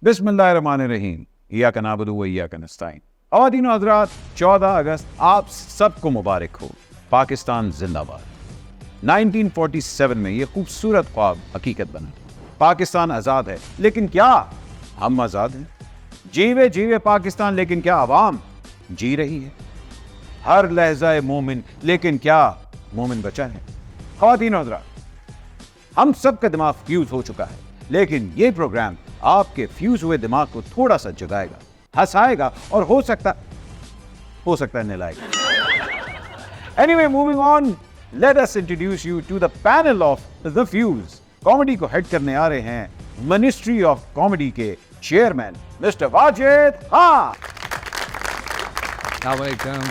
बिस्मिल्लाहिर्रहमानिर्रहीम, इय्याक नअबुदु व इय्याक नस्तईन। ख़वातीन व हज़रात, 14 अगस्त आप सबको मुबारक हो। पाकिस्तान जिंदाबाद। 1947 में ये खूबसूरत ख्वाब हकीकत बना। पाकिस्तान आज़ाद है, लेकिन क्या हम आज़ाद हैं? जीवे जीवे पाकिस्तान, लेकिन क्या आवाम जी रही है? हर लहजा मोमिन, लेकिन क्या मोमिन बचा है? ख़वातीन व हज़रात, हम सब का दिमाग फ्यूज हो चुका है, लेकिन ये प्रोग्राम आपके फ्यूज हुए दिमाग को थोड़ा सा जगाएगा, हंसाएगा और हो सकता है नलायक। Anyway, moving on, let us introduce you to the panel of the fuse. Comedy को हेड करने आ रहे हैं मिनिस्ट्री ऑफ कॉमेडी के चेयरमैन मिस्टर वाजिद खान।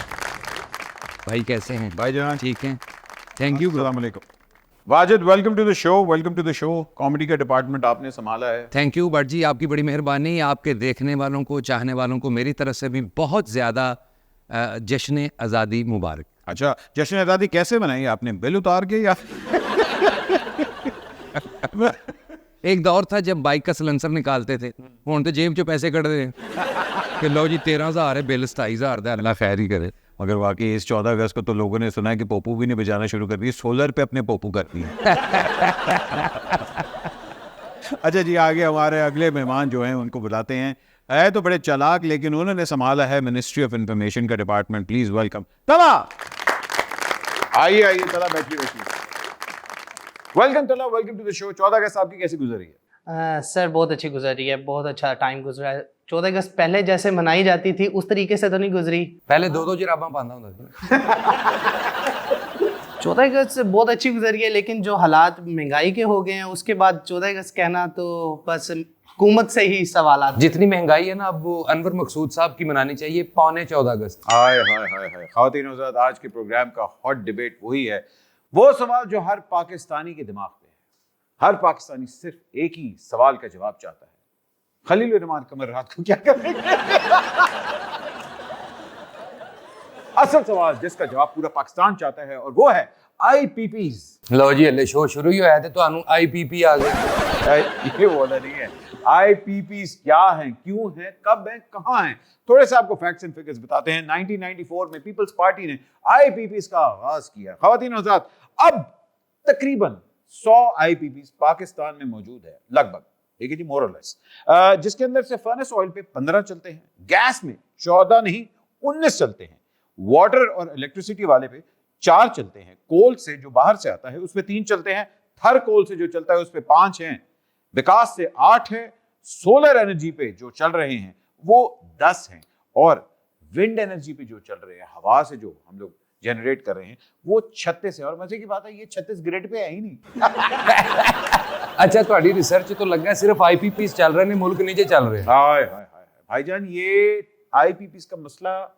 भाई कैसे हैं? भाई जनाब ठीक हैं, थैंक यू। अस्सलाम वालेकुम। Wajid, welcome to the show. Welcome to the show. Comedy का डिपार्टमेंट आपने संभाला है। थैंक यू भट्ट जी, आपकी बड़ी मेहरबानी। आपके देखने वालों को, चाहने वालों को मेरी तरफ से भी बहुत ज़्यादा जश्न आज़ादी मुबारक। अच्छा, जश्न आज़ादी कैसे मनाई आपने? बिल उतार के या एक दौर था जब बाइक का सिलेंसर निकालते थे, हुण तो जेब चो पैसे कट दे कि लो जी 13,000 है बिल, 27,000 है, अल्लाह खैर ही करे। मगर वाकई इस 14 अगस्त को तो लोगों ने सुना है कि पोपू भी ने बजाना शुरू कर दी, सोलर पे अपने पोपू कर दिए। अच्छा जी, आगे हमारे अगले मेहमान जो हैं उनको बुलाते हैं। है तो बड़े चालाक, लेकिन उन्होंने संभाला है मिनिस्ट्री ऑफ इंफॉर्मेशन का डिपार्टमेंट। प्लीज वेलकम तला। आइए आइए तला, बैठिए बैठिए। वेलकम तला, वेलकम टू द शो। 14 अगस्त आपकी कैसी गुजरी है? सर बहुत अच्छी गुजरी है, बहुत अच्छा टाइम गुजरा है। 14 अगस्त पहले जैसे मनाई जाती थी उस तरीके से तो नहीं गुजरी। पहले दो जुराबां पांदा हुंदा सी। 14 अगस्त से बहुत अच्छी गुजरी है, लेकिन जो हालात महंगाई के हो गए हैं उसके बाद 14 अगस्त कहना तो बस हुकूमत से ही सवाल। जितनी महंगाई है ना, अब वो अनवर मकसूद साहब की मनानी चाहिए पौने 14 अगस्त। हाय हाय हाय हाय। ख़वातीन व हज़रात, आज के प्रोग्राम का हॉट डिबेट वही है, वो सवाल जो हर पाकिस्तानी के दिमाग पे है। हर पाकिस्तानी सिर्फ एक ही सवाल का जवाब चाहता है, खलील रहमान कमर रात को क्या करेंगे? असल सवाल जिसका जवाब पूरा पाकिस्तान चाहता है, और वो है IPPs। लो जी, हले शो शुरू ही होया ते तुहानू IPP आ गए। ये बोला नहीं है। IPPs क्या हैं, क्यों हैं, कब हैं, कहां हैं? थोड़े से आपको फैक्ट्स एंड फिगर्स बताते हैं। 1994 में पीपल्स पार्टी ने IPPs का आगाज किया। ख़वातीन व हज़रात, अब तकरीबन 100 IPPs पाकिस्तान में मौजूद है, लगभग, ठीक है जी, मोर और लेस, जिसके अंदर से फर्नेस ऑयल पे 15 चलते हैं, गैस में 14 नहीं 19 चलते हैं, वाटर और इलेक्ट्रिसिटी वाले पे 4 चलते हैं, कोल से जो बाहर से आता है उस पे 3 चलते हैं, थर कोल से जो चलता है उस पे 5 हैं, विकास से 8 है, सोलर एनर्जी पे जो चल रहे हैं वो 10 हैं, और विंड एनर्जी पे जो चल रहे हैं, हवा से जो हम लोग जनरेट कर रहे हैं, वो 36 है। और मजे की बात है, ये 36 ग्रेड पे है ही नहीं। अच्छा, तुम्हारी रिसर्च तो लगा सिर्फ IPPs चल रहे हैं, मुल्क नीचे चल रहे हैं। हाय हाय हाय भाईजान, ये IPPs का मसला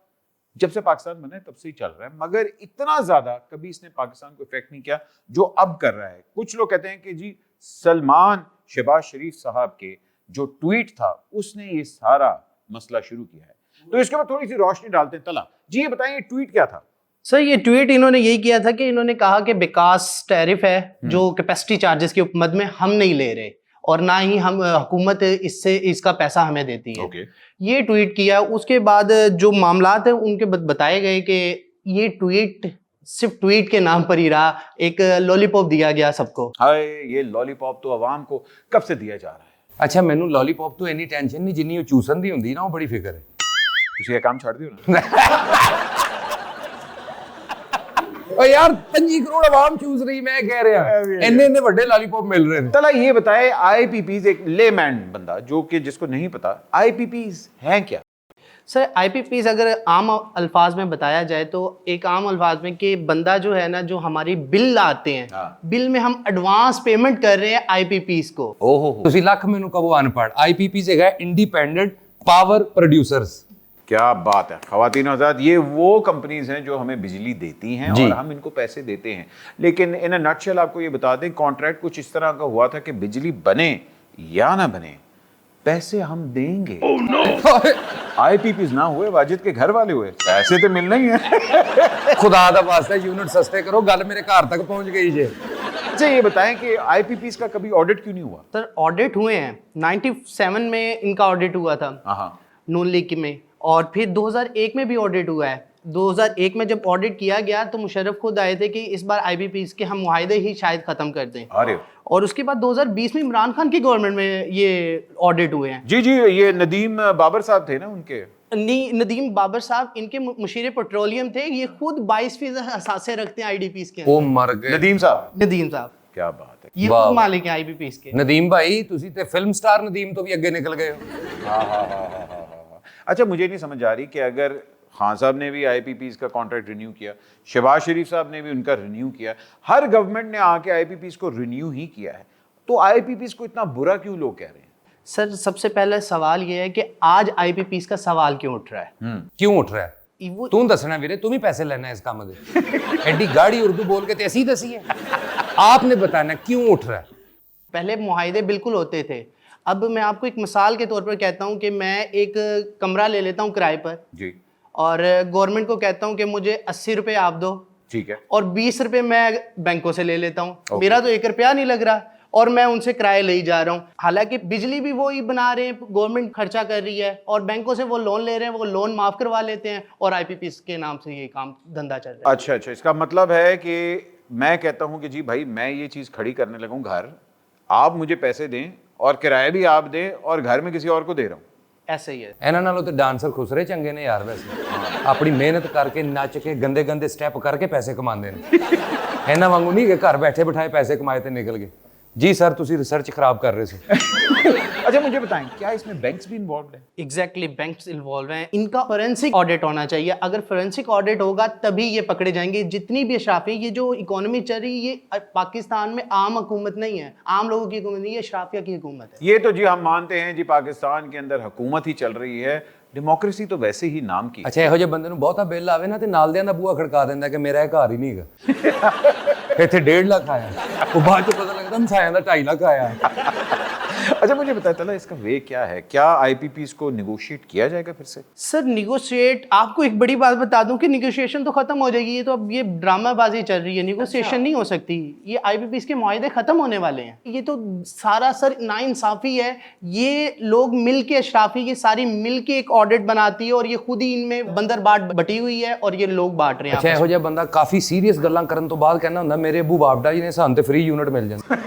जब से पाकिस्तान बना है तब से ही चल रहा है, मगर इतना ज्यादा कभी इसने पाकिस्तान को इफेक्ट नहीं किया जो अब कर रहा है। कुछ लोग कहते हैं कि जी सलमान शहबाज शरीफ साहब के जो ट्वीट था उसने ये सारा मसला शुरू किया है। तो इसके बाद थोड़ी सी रोशनी डालते हैं। तला जी, ये बताएं, ये ट्वीट क्या था? सर ये ट्वीट इन्होंने यही किया था कि इन्होंने कहा कि विकास टैरिफ है जो कैपेसिटी चार्जेस के मद में हम नहीं ले रहे, और ना ही हम हुकूमत इससे इसका पैसा हमें देती है। ये ट्वीट किया। उसके बाद जो मामलात है उनके बताए गए कि ये ट्वीट सिर्फ ट्वीट के नाम पर ही रहा, एक लॉलीपॉप दिया गया सबको। हाय, ये लॉलीपॉप तो अवाम को कब से दिया जा रहा है। अच्छा, मैनू लॉलीपॉप तो इन्नी टेंशन नहीं जिन्नी चूसन दी हुंदी ना, वो बड़ी फिक्र है। किसी का काम छाड़ दियो ना। ओ यार, 5 करोड़ आवाम चूस रही, मैं कह रहा इन्ने बड़े लॉलीपॉप मिल रहे हैं। तला ये बताए, IPPs, एक लेमैन बंदा जो कि जिसको नहीं पता, IPPs हैं क्या? सर IPPs अगर आम अल्फाज में बताया जाए तो एक आम अल्फाज में कि बंदा जो है ना, जो हमारी बिल आते हैं, बिल में हम एडवांस पेमेंट कर रहे हैं IPPs को। ओहो, तुसी लख मेनू कबो अनपढ़। IPPs है इंडिपेंडेंट पावर प्रोड्यूसर्स। क्या बात है। ख़वातीन व हज़रात, ये वो कंपनीज हैं जो हमें बिजली देती हैं और हम इनको पैसे देते हैं। लेकिन इन अ नटशेल आपको ये बता दें, कॉन्ट्रैक्ट कुछ इस तरह का हुआ था कि बिजली बने या ना बने, पैसे हम देंगे। IPPs ना हुए, वाजिद के घर वाले हुए, पैसे तो मिलना ही है। खुदा दा वास्ता यूनिट सस्ते करो, गल मेरे घर तक पहुंच गई जे। अच्छा ये बताएं कि आईपीपीस का कभी ऑडिट क्यों नहीं हुआ? सर ऑडिट हुए हैं, 97 में इनका ऑडिट हुआ था हाँ नून लीग में, और फिर 2001 में भी ऑडिट हुआ है। 2001 में जब ऑडिट किया गया तो मुशर्रफ खुद आए थे कि इस बार आईबीपीएस के हम मुआहदे ही शायद खत्म कर दें। अरे और उसके बाद 2020 में इमरान खान की गवर्नमेंट में ये ऑडिट हुए हैं। जी जी, ये नदीम बाबर साहब थे ना उनके? नदीम बाबर साहब इनके मुशीर पेट्रोलियम थे, ये खुद 22% असासे रखते हैं आईडीपीएस के ਉਹ अंदर। ਮਰ ਗਏ नदीम साहब, नदीम साहब क्या बात है। ये वाह, खुद वाह। मालिक हैं आईबीपीएस के। ਨਦੀਮ ਭਾਈ ਤੁਸੀਂ ਤੇ ਫਿਲਮ ਸਟਾਰ ਨਦੀਮ ਤੋਂ ਵੀ ਅੱਗੇ ਨਿਕਲ ਗਏ ਹੋ। हाँ। अच्छा मुझे नहीं समझ आ रही कि अगर खान साहब ने भी आईपीपीस का कॉन्ट्रैक्ट रिन्यू किया, शहबाज शरीफ साहब ने भी उनका रिन्यू किया, हर गवर्नमेंट ने आके आईपीपीस को रिन्यू ही किया है, तो आईपीपीस को इतना बुरा क्यों लोग कह रहे हैं? सर सबसे पहला सवाल ये है कि आज आईबीपीएस का सवाल क्यों उठ रहा है? ਕਿਉਂ ਉੱਠ ਰਿਹਾ ਹੈ? वो ਤੂੰ ਦੱਸਣਾ ਵੀਰੇ, ਤੂੰ ਵੀ ਪੈਸੇ ਲੈਣਾ ਇਸ ਕੰਮ ਦੇ। ਐਡੀ ਗਾੜੀ ਉਰਦੂ बोल के ਤੇ ਅਸੀਂ ਦਸੀਏ। आपने बताना क्यों उठ रहा है। पहले मुआहदे बिल्कुल होते थे। अब मैं आपको एक मिसाल के तौर पर कहता हूँ कि मैं एक कमरा ले लेता हूँ किराए पर जी और गवर्नमेंट को कहता हूँ कि मुझे 80 रुपये आप दो, ठीक है। और 20 रुपये मैं बैंकों से ले लेता हूँ। मेरा तो 1 रुपया नहीं लग रहा और मैं उनसे किराए ले ही जा रहा हूँ। हालांकि बिजली भी वो ही बना रहे हैं, गवर्नमेंट खर्चा कर रही है, और बैंकों से वो लोन ले रहे हैं, वो लोन माफ करवा लेते हैं, और आईपीपीएस के नाम से ये काम धंधा चल रहा है। अच्छा अच्छा, इसका मतलब है कि मैं कहता हूं कि जी भाई मैं ये चीज़ खड़ी करने लगा हूं घर, आप मुझे पैसे दें और किराया भी आप दें और घर में किसी और को दे रहा हूं। ऐसे ही है। ਇਹਨਾਂ ਨਾਲੋਂ ਤੇ ਡਾਂਸਰ ਖੁਸਰੇ ਚੰਗੇ ਨੇ ਯਾਰ ਵੈਸੇ। ਆਪਣੀ ਮਿਹਨਤ ਕਰਕੇ ਨੱਚ ਕੇ ਗੰਦੇ ਗੰਦੇ ਸਟੈਪ ਕਰਕੇ ਪੈਸੇ ਕਮਾਉਂਦੇ ਨੇ। ਇਹਨਾਂ ਵਾਂਗੂ ਨਹੀਂ ਕਿ ਘਰ ਬੈਠੇ ਬਿਠਾਏ ਪੈਸੇ ਕਮਾਏ ਤੇ ਨਿਕਲ ਗਏ। जी सर, ਤੁਸੀਂ ਰਿਸਰਚ ਖਰਾਬ ਕਰ ਰਹੇ ਸੀ। अच्छा मुझे बताएं, क्या इसमें बैंक्स भी इन्वॉल्व हैं? एग्जैक्टली बैंक्स इन्वॉल्व हैं। इनका फोरेंसिक ऑडिट होना चाहिए। अगर फोरेंसिक ऑडिट होगा तभी ये पकड़े जाएंगे। जितनी भी अशराफी, ये जो इकोनॉमी चल रही है, ये पाकिस्तान में आम हुकूमत नहीं है, आम लोगों की हुकूमत नहीं है, अशराफिया की हुकूमत है। ये तो जी हम मानते हैं जी, पाकिस्तान के अंदर हुकूमत ही चल रही है, डेमोक्रेसी तो वैसे ही नाम की। ਅੱਛਾ, ਇਹੋ ਜਿਹੇ ਬੰਦੇ ਨੂੰ ਬਹੁਤਾ ਬਿੱਲ ਆਵੇ ਨਾ ਤੇ ਨਾਲ ਦਿਆਂ ਦਾ ਬੂਹਾ ਖੜਕਾ ਦਿੰਦਾ ਕਿ ਮੇਰਾ ਇਹ ਘਰ ਹੀ ਨਹੀਂ ਹੈਗਾ। ਇੱਥੇ 1.5 ਲੱਖ ਆਇਆ, ਉਹ ਬਾਅਦ ਚ ਪਤਾ ਲੱਗਦਾ ਮਸਾਇਆਂ ਦਾ 2.5 ਲੱਖ आया। अच्छा मुझे बताया तला, इसका वे क्या है? क्या आईपीपीस को निगोशिएट किया जाएगा फिर से? सर निगोशिएट, आपको एक बड़ी बात बता दूं कि निगोशिएशन तो खत्म हो जाएगी। ये तो अब ये ड्रामाबाजी चल रही है, निगोशिएशन नहीं हो सकती। ये आईपीपीएस के मुआहदे खत्म होने वाले हैं। ये तो सारा सर नाइंसाफी है। ये लोग मिल के, अशराफी ये सारी मिल के एक ऑडिट बनाती है, और ये खुद ही इनमें बंदर बाट बटी हुई है, और ये लोग बांट रहे हैं। ਅੱਛਾ, ਇਹੋ ਜਿਹਾ ਬੰਦਾ ਕਾਫੀ ਸੀਰੀਅਸ ਗੱਲਾਂ ਕਰਨ ਤੋਂ ਬਾਅਦ ਕਹਿੰਦਾ ਹੁੰਦਾ ਮੇਰੇ ਅੱਬੂ ਬਾਬਡਾ ਜੀ ਨੇ ਸਾਨੂੰ ਤੇ ਫ੍ਰੀ ਯੂਨਿਟ ਮਿਲ ਜਾਂਦਾ।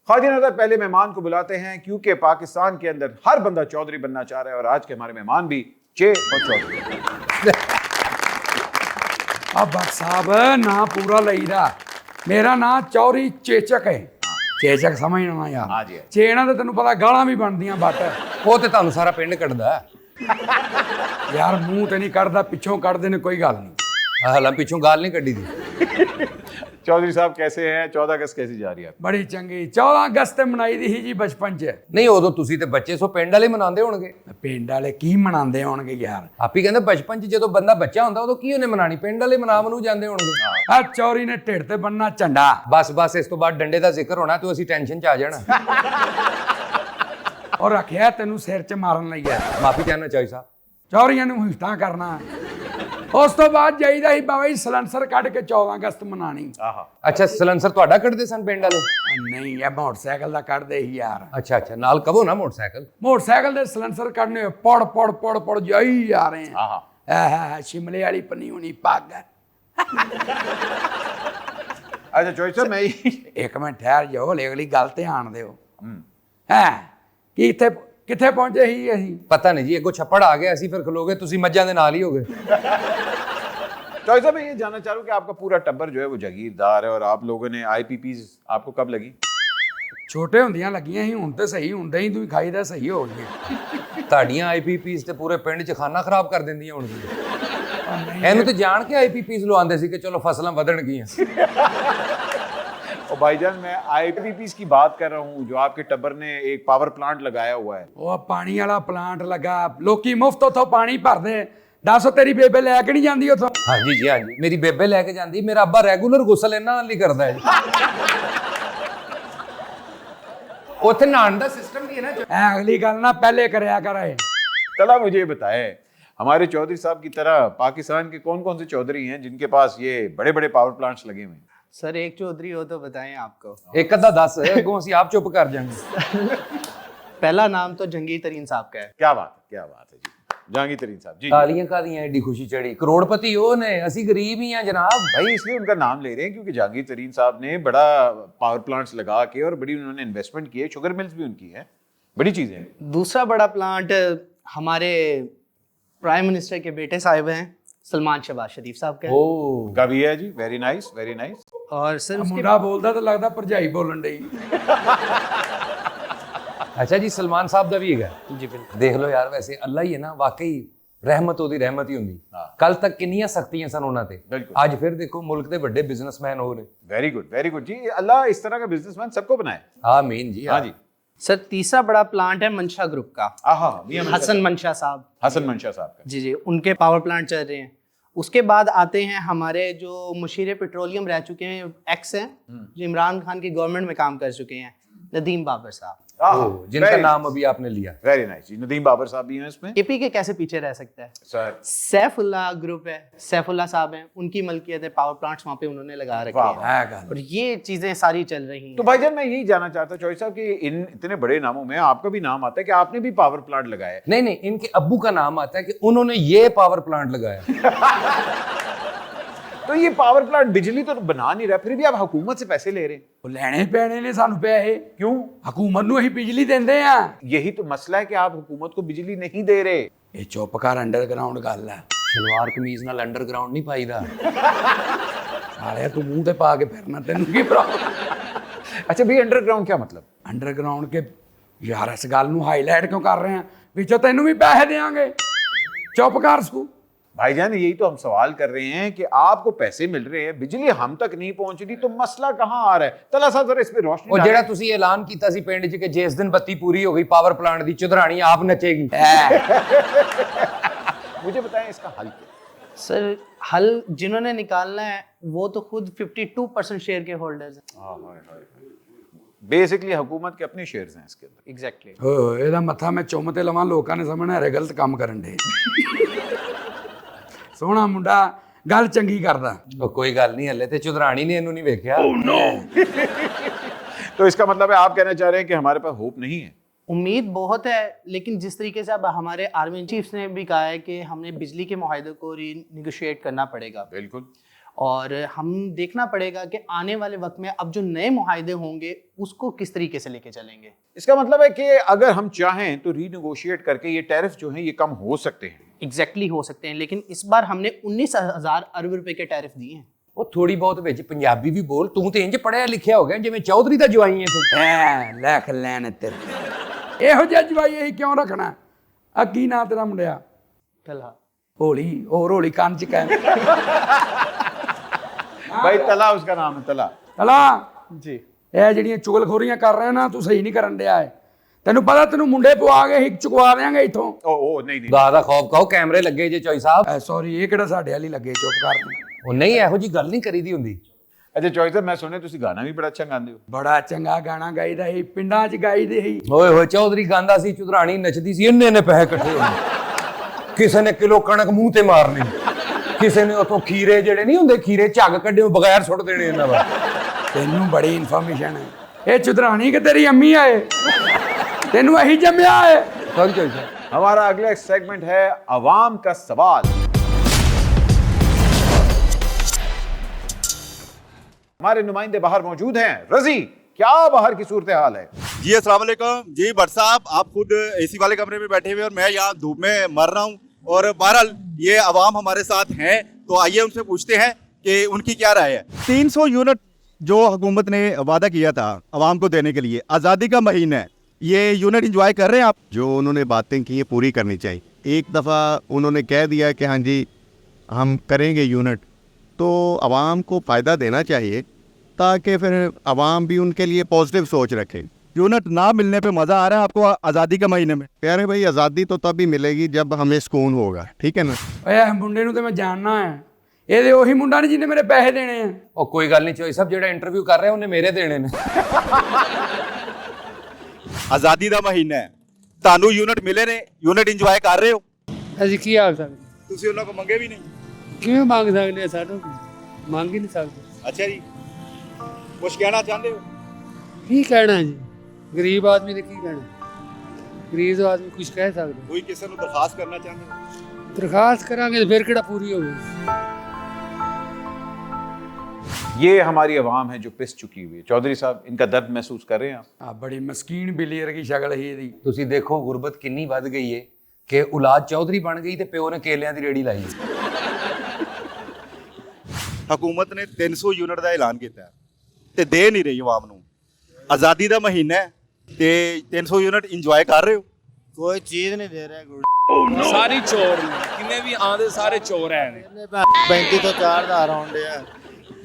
खादिन अगर पहले मेहमान को बुलाते हैं, क्योंकि पाकिस्तान के अंदर हर बंदा चौधरी बनना चाह रहा है, और आज के हमारे मेहमान भी चे और चौधरी। अब साहब ना पूरा लईदा, मेरा नाम चौधरी चेचक है। चेचक समझना हाँ यार, जी। चेना तो तेन पता गाला भी बनदियां बट ਉਹ ਤੇ ਤੁਹਾਨੂੰ ਸਾਰਾ ਪਿੰਡ ਕੱਢਦਾ। यार मुंह तो नहीं कटदा, पिछों कटदे ने, कोई गल नहीं। ਹਾਲਾਂ ਪਿੱਛੋਂ ਗਾਲ ਨਹੀਂ ਕੱਢੀ ਦੀ। चौधरी साहब कैसे हैं? 14 अगस्त कैसी जा रही है? बड़ी चंगी 14 अगस्त मनाई दी ही जी बचपन च। ਨਹੀਂ ਉਦੋਂ ਤੁਸੀਂ ਤੇ ਬੱਚੇ ਸੋ ਪਿੰਡ ਵਾਲੇ ਮਨਾਉਂਦੇ ਹੋਣਗੇ। पिंड वाले की मनाते होणगे यार? ਆਪੀ ਕਹਿੰਦੇ ਬਚਪਨ 'ਚ ਜਦੋਂ ਬੰਦਾ ਬੱਚਾ ਹੁੰਦਾ ਉਦੋਂ ਕੀ ਉਹਨੇ ਮਨਾਣੀ, ਪਿੰਡ ਵਾਲੇ ਮਨਾ ਮਨੂ ਜਾਂਦੇ ਹੋਣਗੇ। आ चौरी ने ढिड ते बनना झंडा। ਬਸ ਇਸ ਤੋਂ ਬਾਅਦ ਡੰਡੇ ਦਾ ਜ਼ਿਕਰ ਹੋਣਾ ਤੇ ਅਸੀਂ ਟੈਨਸ਼ਨ 'ਚ ਆ ਜਾਣਾ। और रखिया तेनू सिर च मारन लई है, ਮਾਫੀ ਚਾਹਨਾ ਚਾਹੀ ਸਾਹਿਬ। चौरियां नू हिस्सा करना। उस तो बाद जाईदा ही बाबा जी सलंसर कट के 14 अगस्त मनानी। ਅੱਛਾ, ਸਲੈਂਸਰ ਤੁਹਾਡਾ ਕੱਢਦੇ ਸਨ ਪਿੰਡ ਵਾਲੇ? नहीं ये मोटरसाइकिल दा कटदे ही यार। ਅੱਛਾ, ਨਾਲ ਕਹੋ ਨਾ ਮੋਟਰਸਾਈਕਲ। मोटरसाइकिल दे सलंसर कटने पड़ जाई जा रहे हैं। शिमले वाली पनी होनी पग। अच्छा चौधरी साहब, मैं एक मिनट ठहर जाओ, हले अगली गल ते आण दिओ। है कि इत्थे किथे पहुंचे ही असीं? ਪਤਾ ਨਹੀਂ ਜੀ, ਅੱਗੋਂ ਛੱਪੜ ਆ ਗਿਆ, ਅਸੀਂ ਫਿਰ ਖਲੋਗੇ, ਤੁਸੀਂ ਮੱਝਾਂ ਦੇ ਨਾਲ ਹੀ ਹੋਗੇ। चौधरी साहब, मैं ये जानना चाह रहा हूँ कि आपका पूरा टब्बर जो है वो जागीरदार है, और आप लोगों ने आईपीपीस आपको कब लगी? छोटे ਹੁੰਦੀਆਂ ਲੱਗੀਆਂ ਸੀ, ਹੁਣ ਤੇ ਸਹੀ ਹੁੰਦੇ ਹੀ ਤੂੰ ਖਾਈਦਾ ਸਹੀ ਹੋ ਗਈ। ਤੁਹਾਡੀਆਂ ਆਈਪੀਪੀਸ ਤੇ ਪੂਰੇ ਪਿੰਡ 'ਚ ਖਾਨਾ ਖਰਾਬ ਕਰ ਦਿੰਦੀਆਂ ਹੋਣਗੀਆਂ। ਇਹਨੂੰ ਤੇ ਜਾਣ ਕੇ ਆਈਪੀਪੀਸ ਲਵਾਉਂਦੇ ਸੀ ਕਿ ਚਲੋ ਫਸਲਾਂ ਵਧਣਗੀਆਂ। और भाईजान, मैं आईपीपीस की बात कर रहा हूँ, जो आपके टब्बर ने एक पावर प्लांट लगाया हुआ है। ਉਹ ਪਾਣੀ ਵਾਲਾ ਪਲਾਂਟ ਲੱਗਾ, ਲੋਕੀ ਮੁਫਤ ਉਥੋਂ ਪਾਣੀ ਭਰਦੇ। ਦੱਸ ਤੇਰੀ ਬੇਬੇ ਲੈ ਕੇ ਨਹੀਂ ਜਾਂਦੀ ਉਥੋਂ? ਹਾਂਜੀ ਜੀ, ਹਾਂਜੀ, ਮੇਰੀ ਬੇਬੇ ਲੈ ਕੇ ਜਾਂਦੀ, ਮੇਰਾ ਅੱਬਾ ਰੈਗੂਲਰ ਗੁਸਲ ਇਹਨਾਂ ਨਾਲ ਹੀ ਕਰਦਾ ਹੈ ਜੀ। ਉੱਥੇ ਨਹਾਉਣ ਦਾ ਸਿਸਟਮ ਵੀ ਹੈ ਨਾ। ਐ ਅਗਲੀ ਗੱਲ ਨਾ ਪਹਿਲੇ ਕਰਿਆ ਕਰ। तला मुझे बताए, हमारे चौधरी साहब की तरह पाकिस्तान के कौन कौन से चौधरी हैं जिनके पास ये बड़े बड़े पावर प्लांट्स लगे हुए हैं? सर एक चौधरी हो तो बताएं आपको। एक अद्धा 10 है, अगों ਅਸੀਂ आप चुप कर जाएंगे। पहला नाम तो जहांगीर तरीन साहब का है। क्या बात है जी, जहांगीर तरीन साहब जी। तालियां कादियां एडी खुशी चढ़ी, करोड़पति हो ने, ਅਸੀਂ गरीब ही हैं जनाब। भाई इसलिए उनका नाम ले रहे हैं क्योंकि जहांगीर तरीन साहब ने बड़ा पावर प्लांट्स लगा के और बड़ी उन्होंने इन्वेस्टमेंट की है, शुगर मिल्स भी उनकी है, बड़ी चीजें हैं। दूसरा बड़ा प्लांट हमारे प्राइम मिनिस्टर के बेटे साहिब हैं, सलमान शहबाज शरीफ साहब का है। ओ का भी है जी, वेरी नाइस वेरी नाइस। और सर उसके ਮੁੰਡਾ ਬੋਲਦਾ ਤਾਂ ਲੱਗਦਾ ਭਰਜਾਈ ਬੋਲਣ ਡਈ। अच्छा जी, सलमान साहब ਦਾ ਵੀ ਹੈਗਾ। जी बिल्कुल। ਦੇਖ ਲਓ ਯਾਰ, ਵੈਸੇ ਅੱਲਾ ਹੀ ਹੈ ਨਾ, ਵਾਕਈ ਰਹਿਮਤ ਉਹਦੀ ਰਹਿਮਤ ਹੀ ਹੁੰਦੀ। ਕੱਲ ਤੱਕ ਕਿੰਨੀਆਂ ਸਖਤੀਆਂ ਸਨ ਉਹਨਾਂ ਤੇ, ਬਿਲਕੁਲ। ਅੱਜ ਫਿਰ ਦੇਖੋ ਮੁਲਕ ਦੇ ਵੱਡੇ ਬਿਜ਼ਨਸਮੈਨ ਹੋ ਰਹੇ। वेरी गुड जी, अल्लाह इस तरह का बिजनेसमैन सबको बनाए। आमीन जी। हाँ जी। सर तीसरा बड़ा प्लांट है मंशा ग्रुप का, आहा, मियां मंशा हसन मंशा साहब। हसन मंशा साहब का। जी जी, उनके पावर प्लांट चल रहे हैं। उसके बाद आते हैं हमारे जो मुशीर पेट्रोलियम रह चुके हैं, एक्स हैं, जो इमरान खान की गवर्नमेंट में काम कर चुके हैं, नदीम बाबर साहब। जिनका नाम अभी आपने लिया। वेरी नाइस जी, नदीम बाबर साहब भी हैं इसमें। एपी के कैसे पीछे रह सकता है सर। सैफुल्लाह ग्रुप है, सैफुल्लाह साहब हैं, उनकी मलकियत है, पावर प्लांट्स वहाँ पे उन्होंने लगा रखे हैं। ਹੈ ਗੱਲ। और ये चीजें सारी चल रही हैं। तो भाईजान मैं यही जानना चाहता चौधरी साहब कि इन इतने बड़े नामों में आपका भी नाम आता है कि आपने भी पावर प्लांट लगाया है। नहीं नहीं, इनके अब्बू का नाम आता है कि उन्होंने ये पावर प्लांट लगाया। तो ये पावर प्लांट बिजली तो बना नहीं रहा, फिर भी आप हुकूमत से पैसे ले रहे हैं, ਉਹ ਲੈਣੇ ਪੈਣੇ ਨੇ ਸਾਨੂੰ ਪੈਸੇ। क्यों? ਹਕੂਮਤ ਨੂੰ ਅਸੀਂ ਬਿਜਲੀ ਦਿੰਦੇ ਆ। यही तो मसला है कि आप हुकूमत को बिजली नहीं दे रहे। ਇਹ ਚੁੱਪ ਕਰ, ਅੰਡਰਗਰਾਉਂਡ ਗੱਲ ਆ। सलवार कमीज नाल अंडरग्राउंड नहीं पाईदा। ਸਾਲਿਆ ਤੂੰ ਮੂੰਹ ਤੇ ਪਾ ਕੇ ਫਿਰਨਾ, ਤੈਨੂੰ ਕੀ ਪ੍ਰੋਬਲਮ? अच्छा भाई, अंडरग्राउंड क्या मतलब? ਅੰਡਰਗਰਾਉਂਡ ਕੇ ਯਾਰ ਇਸ ਗੱਲ ਨੂੰ ਹਾਈਲਾਈਟ ਕਿਉਂ ਕਰ ਰਹੇ ਆ? ਵਿੱਚੋਂ ਤੈਨੂੰ ਵੀ ਪੈਸੇ ਦੇਾਂਗੇ। ਚੁੱਪ ਕਰ ਸੂ। भाईजान यही तो हम सवाल कर रहे हैं कि आपको पैसे मिल रहे हैं, बिजली हम तक नहीं पहुंच रही, तो मसला कहाँ आ रहा है? तला साहब जरा इस पे रोशनी और डालें। जेड़ा तुसी ऐलान कीता सी पिंड च कि जिस दिन बत्ती पूरी हो गई पावर प्लांट दी, चुधरानी आप नचेगी। मुझे बताएं इसका हल क्या? सर हल जिन्होंने निकालना है वो तो खुद 52% शेयर के होल्डर्स हैं। बेसिकली हुकूमत के अपने शेयर्स हैं इसके अंदर। एग्जैक्टली। ਓ ਇਹਦਾ ਮੱਥਾ ਮੈਂ ਚੁੰਮ ਤੇ ਲਵਾਂ, ਲੋਕਾਂ ਨੇ ਸਮਝਣਾ ਹਰੇ ਗਲਤ ਕੰਮ ਕਰਨ ਦੇ। ਸੋਹਣਾ ਮੁੰਡਾ, ਗੱਲ ਚੰਗੀ ਕਰਦਾ। ਉਹ ਕੋਈ ਗੱਲ ਨਹੀਂ, ਹਲੇ ਤੇ ਚੁਧਰਾਣੀ ਨੇ ਇਹਨੂੰ ਨਹੀਂ ਵੇਖਿਆ। तो इसका मतलब है आप कहना चाह रहे हैं कि हमारे पास होप नहीं है? उम्मीद बहुत है, लेकिन जिस तरीके से अब हमारे आर्मी चीफ्स ने भी कहा है कि हमने बिजली के मुआहदे को रीनिगोशिएट करना पड़ेगा, बिल्कुल। और हम देखना पड़ेगा कि आने वाले वक्त में अब जो नए मुआहदे होंगे उसको किस तरीके से लेके चलेंगे। इसका मतलब है कि अगर हम चाहें तो रीनिगोशिएट करके ये टैरिफ जो हैं ये कम हो सकते हैं। एग्जैक्टली हो सकते हैं, लेकिन इस बार हमने 19,000 अरब रुपए के टैरिफ दिए हैं। ਉਹ ਥੋੜੀ ਬਹੁਤ ਵਿੱਚ ਪੰਜਾਬੀ ਵੀ ਬੋਲ, ਤੂੰ ਤੇ ਇੰਜ ਪੜਿਆ ਲਿਖਿਆ ਹੋ ਗਿਆ ਜਿਵੇਂ ਚੌਧਰੀ ਦਾ ਜਵਾਈ ਹੈ ਤੂੰ। ਐ ਲੈਖ ਲੈਣ ਤੇਰੇ ਇਹੋ ਜਿਹਾ ਜਵਾਈ ਅਸੀਂ ਕਿਉਂ ਰੱਖਣਾ? ਆ ਕੀ ਨਾਂ ਤੇਰਾ ਮੁੰਡਿਆ? तलहा। ਹੋਲੀ, ਹੋਰ ਹੋਲੀ ਕੰਨ ਚ ਕਹਿ। भाई तला उसका नाम है, तला। ਤਲਾ जी। ਇਹ ਜਿਹੜੀਆਂ ਚੁਗਲਖੋਰੀਆਂ ਕਰ ਰਹੇ ਨਾ, ਤੂੰ ਸਹੀ ਨਹੀਂ ਕਰਨ ਡਿਆ ਹੈ। ਤੈਨੂੰ ਪਤਾ, ਤੈਨੂੰ ਮੁੰਡੇ ਪਵਾ ਕੇ ਹੀ ਚੁਕਵਾ ਦੇਾਂਗੇ ਇੱਥੋਂ। ओ नहीं नहीं। ਖੁਦਾ ਦਾ ਖੌਫ ਖਾਓ, ਕੈਮਰੇ ਲੱਗੇ ਜੇ ਚੌਈ ਸਾਹਿਬ। ਸੌਰੀ, ਇਹ ਕਿਹੜਾ ਸਾਡੇ ਵਾਲੀ ਲੱਗੇ? ਚੁੱਪ ਕਰ ਤੂੰ। ਉਹ ਨਹੀਂ, ਇਹੋ ਜੀ ਗੱਲ ਨਹੀਂ ਕਰੀਦੀ ਹੁੰਦੀ। अच्छा चौधरी साहब, मैं सुने तुसी गाना भी बड़ा अच्छा गाते हो। ਬੜਾ ਚੰਗਾ ਗਾਣਾ ਗਾਈਦਾ ਸੀ, ਪਿੰਡਾਂ 'ਚ ਗਾਈਦੇ ਸੀ। ਓਏ ਹੋਏ, ਚੌਧਰੀ ਗਾਂਦਾ ਸੀ, ਚੁਧਰਾਣੀ ਨੱਚਦੀ ਸੀ, ਇੰਨੇ ਨੇ ਪੈਸੇ ਇਕੱਠੇ ਹੋਣੇ। ਕਿਸੇ ਨੇ ਕਿਲੋ ਕਣਕ ਮੂੰਹ ਤੇ ਮਾਰਨੀ, ਕਿਸੇ ਨੇ ਉਥੋਂ ਖੀਰੇ ਜਿਹੜੇ ਨਹੀਂ ਹੁੰਦੇ, ਖੀਰੇ ਝੱਗ ਕੱਢਿਓ ਬਗੈਰ ਸੁੱਟ ਦੇਣੇ ਇਹਨਾਂ ਵਾ। ਤੈਨੂੰ ਬੜੀ ਇਨਫੋਰਮੇਸ਼ਨ ਹੈ। ਇਹ ਚੁਧਰਾਣੀ ਕਿ ਤੇਰੀ ਅੰਮੀ ਆਏ? ਤੈਨੂੰ ਇਹੀ ਜੰਮਿਆ ਹੈ? ਸੌਰੀ ਚੌਈ ਸਾਹਿਬ। हमारा अगला सेगमेंट है अवाम का सवाल। हमारे नुमाइंदे बाहर मौजूद हैं। रजी, क्या बाहर की सूरत हाल है? जी अस्सलाम वालेकुम। जी भट्ट साहब, आप खुद एसी वाले कमरे में बैठे हुए और मैं यहाँ धूप में मर रहा हूँ, और बहरहाल ये अवाम हमारे साथ हैं, तो आइए उनसे पूछते हैं कि उनकी क्या राय है। 300 यूनिट जो हुकूमत ने वादा किया था अवाम को देने के लिए, आज़ादी का महीना है, ये यूनिट इंजॉय कर रहे हैं आप? जो उन्होंने बातें की है पूरी करनी चाहिए। एक दफ़ा उन्होंने कह दिया कि हाँ जी हम करेंगे यूनिट, तो आवाम को फ़ायदा देना चाहिए ताकि फिर आवाम भी उनके लिए पॉजिटिव सोच रखे। यूनिट ना मिलने पे मज़ा आ रहा है आपको आज़ादी के महीने में? प्यारे भाई, आज़ादी तो तभी मिलेगी जब हमें सुकून होगा, ठीक है ना। ਓਏ ਇਹ ਮੁੰਡੇ ਨੂੰ ਤੇ ਮੈਂ ਜਾਣਨਾ ਹੈ। ਇਹਦੇ ਉਹੀ ਮੁੰਡਾ ਨਹੀਂ ਜਿਹਨੇ ਮੇਰੇ ਪੈਸੇ ਦੇਣੇ ਆ। ਉਹ ਕੋਈ ਗੱਲ ਨਹੀਂ ਚੌਈ ਸਾਹਿਬ, ਜਿਹੜਾ ਇੰਟਰਵਿਊ ਕਰ ਰਿਹਾ ਉਹਨੇ ਮੇਰੇ ਦੇਣੇ ਨੇ। आज़ादी का महीना है, तानू यूनिट मिले ने, यूनिट इंजॉय कर रहे हो? ਅਸੀਂ ਕੀ ਆਖ ਸਕਦੇ ਤੁਸੀਂ ਉਹਨਾਂ ਕੋ ਮੰਗੇ ਵੀ ਨਹੀਂ? ਕਿਵੇਂ ਮੰਗ ਸਕਦੇ ਆ ਸਾਨੂੰ ਮੰਗ ਹੀ ਨਹੀਂ ਸਕਦੇ ਅੱਛਾ ਜੀ, ਕੁਝ ਕਹਿਣਾ ਚਾਹੁੰਦੇ ਹੋ? ਕੀ ਕਹਿਣਾ ਜੀ ਗਰੀਬ ਆਦਮੀ ਨੇ ਕੀ ਕਹਿਣਾ ਗਰੀਬ ਆਦਮੀ ਕੁਝ ਕਹਿ ਸਕਦਾ ਕੋਈ ਕਿਸੇ ਨੂੰ ਦਰਖਾਸਤ ਕਰਨਾ ਚਾਹੁੰਦੇ ਹੋ? ਦਰਖਾਸਤ ਕਰਾਂਗੇ ਤਾਂ ਫਿਰ ਕਿਹੜਾ ਪੂਰੀ ਹੋਵੇ ये हमारी आवाम है जो पिस चुकी हुई है। चौधरी साहब, इनका दर्द महसूस कर रहे हैं आप? ਆ ਬੜੀ ਮਸਕੀਨ ਬਿੱਲੀ ਵਰਗੀ ਸ਼ਕਲ ਹੀ ਇਹਦੀ। ਤੁਸੀਂ ਦੇਖੋ ਗੁਰਬਤ ਕਿੰਨੀ ਵੱਧ ਗਈ ਏ ਕਿ ਔਲਾਦ ਚੌਧਰੀ ਬਣ ਗਈ ਤੇ ਪਿਓ ਨੇ ਕੇਲਿਆਂ ਦੀ ਰੇੜੀ ਲਾਈ। ਹਕੂਮਤ ਨੇ 300 ਯੂਨਿਟ ਦਾ ਐਲਾਨ ਕੀਤਾ ਹੈ ਤੇ ਦੇ ਨਹੀਂ ਰਹੀ ਆਵਾਮ ਨੂੰ। ਆਜ਼ਾਦੀ ਦਾ ਮਹੀਨਾ ਹੈ ਤੇ 300 ਯੂਨਿਟ ਇੰਜੋਏ ਕਰ ਰਹੇ ਹੋ? ਕੋਈ ਚੀਜ਼ ਨਹੀਂ ਦੇ ਰਿਹਾ ਸਾਰੇ ਚੋਰ ਨੇ, ਕਿੰਨੇ ਵੀ ਆਂਦੇ ਸਾਰੇ ਚੋਰ ਹੈ ਨੇ। 35 ਤੋਂ 4000 ਆਉਂਦੇ ਆ